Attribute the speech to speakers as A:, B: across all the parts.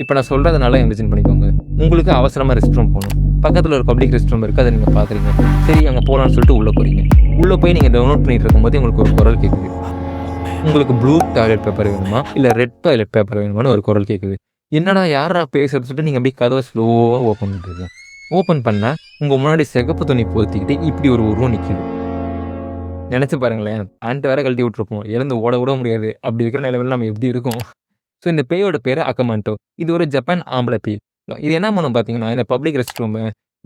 A: இப்போ நான் சொல்கிறத நல்லா இமேஜின் பண்ணிக்கோங்க. உங்களுக்கு அவசரமா ரெஸ்ட் ரூம் போணும். பக்கத்துல ஒரு பப்ளிக் ரெஸ்ட் ரூம் இருக்கு. அத நீங்க பார்க்குறீங்க. சரி அங்க போலான்னு சொல்லிட்டு உள்ள போறீங்க. உள்ள போய் நீங்க டவுன்லோட் பண்ணிட்டு இருக்கும்போது உங்களுக்கு ஒரு குரல் கேட்குது. உங்களுக்கு ப்ளூ டாய்லெட் பேப்பர் வேணுமா? இல்ல ரெட் டாய்லெட் பேப்பர் வேணுமான்னு ஒரு குரல் கேட்குது. என்னடா யார்றா பேசுறது சொல்லிட்டு நீங்க அப்படியே கதவ ஸ்லோவா ஓப்பன் பண்றீங்க. ஓப்பன் பண்ணா உங்க முன்னாடி சிகப்பு துணி போத்திக்கிட்டு இப்படி ஒரு உருவம் நிக்குது. நெனச்சு பாருங்களேன். பேண்ட் வேற கழட்டி விட்டுருப்போம். எழுந்து ஓட கூட முடியாது. அப்படி இருக்கிற நிலைமையில நம்ம எப்படி இருக்கோம்? ஸோ இந்த பேயோட பேரு அக்கமான்டோ. இது ஒரு ஜப்பான் ஆம்பள பேய். இது என்ன பண்ணும் பார்த்தீங்கன்னா, இந்த பப்ளிக் ரெஸ்ட் ரூமு,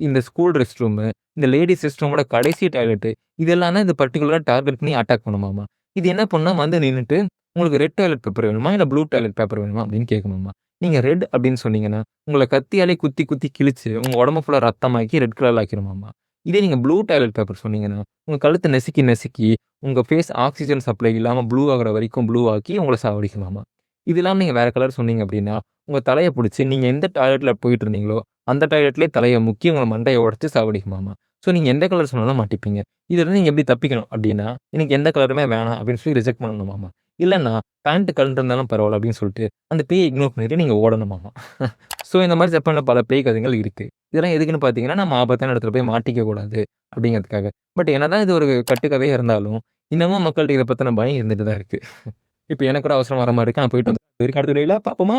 A: இந்த ஸ்கூல் ரெஸ்ட் ரூமு, இந்த லேடீஸ் ரெஸ்ட் ரூமோட கடைசி டாய்லெட்டு இதெல்லாம் தான் இது பர்ட்டிகுலரா டார்கெட் பண்ணி அட்டாக் பண்ணுமாமா. இது என்ன பண்ணும்னா வந்து நின்னுட்டு, உங்களுக்கு ரெட் டாய்லெட் பேப்பர் வேணுமா? இல்ல ப்ளூ டாய்லெட் பேப்பர் வேணுமா? அப்படின்னு கேட்குமாமா. நீங்க ரெட் அப்படின்னு சொன்னீங்கன்னா, உங்கள கத்தியாலே குத்தி குத்தி கிழிச்சு, உங்க உடம்பு ஃபுல்லா ரத்தமாக்கி ரெட் கலர்ல ஆக்கிருமாமா. இதே நீங்க ப்ளூ டாய்லெட் பேப்பர் சொன்னீங்கன்னா, உங்க கழுத்த நசுக்கி நசுக்கி, உங்க ஃபேஸ் ஆக்ஸிஜன் சப்ளை இல்லாம ப்ளூ ஆகுற வரைக்கும் ப்ளூ ஆக்கி உங்கள சாவடிக்குமாமா. இது இல்லாம நீங்க வேற கலர் சொன்னீங்க அப்படின்னா, உங்க தலைய புடிச்சு நீங்க எந்த டாய்லெட்ல போயிட்டு இருந்தீங்களோ, அந்த டாய்லெட்லயே தலைய முக்கி உங்க மண்டைய உடைச்சு சாவடிக்குமாமா. ஸோ நீங்க எந்த கலர் சொன்னாலும் மாட்டிப்பீங்க. இதுலருந்து நீங்க எப்படி தப்பிக்கணும் அப்படின்னா, எனக்கு எந்த கலருமே வேணாம் அப்படின்னு சொல்லி ரிஜெக்ட் பண்ணணுமாமா. இல்லன்னா பேண்ட் கழண்டு இருந்தாலும் பரவால்ல அப்படின்னு சொல்லிட்டு, அந்த பேய இக்னோர் பண்ணிட்டு நீங்க ஓடணுமாமா. ஸோ இந்த மாரி ஜப்பான்ல பல பேய் கதைகள் இருக்கு. இதெல்லாம் எதுக்குன்னு பார்த்தீங்கன்னா, நம்ம ஆபத்தான இடத்துல போய் மாட்டிக்க கூடாது அப்படிங்கிறதுக்காக. பட் என்னதான் இது ஒரு கட்டுக்கதையா இருந்தாலும், இன்னமும் மக்கள்ட்ட இத பத்தின பயம் இருந்துட்டு தான் இருக்கு. இப்ப எனக்கு கூட அவசரமா வர மாரி இருக்கு. நான் போயிட்டு வந்து அடுத்த வீடியோல பார்ப்போமா?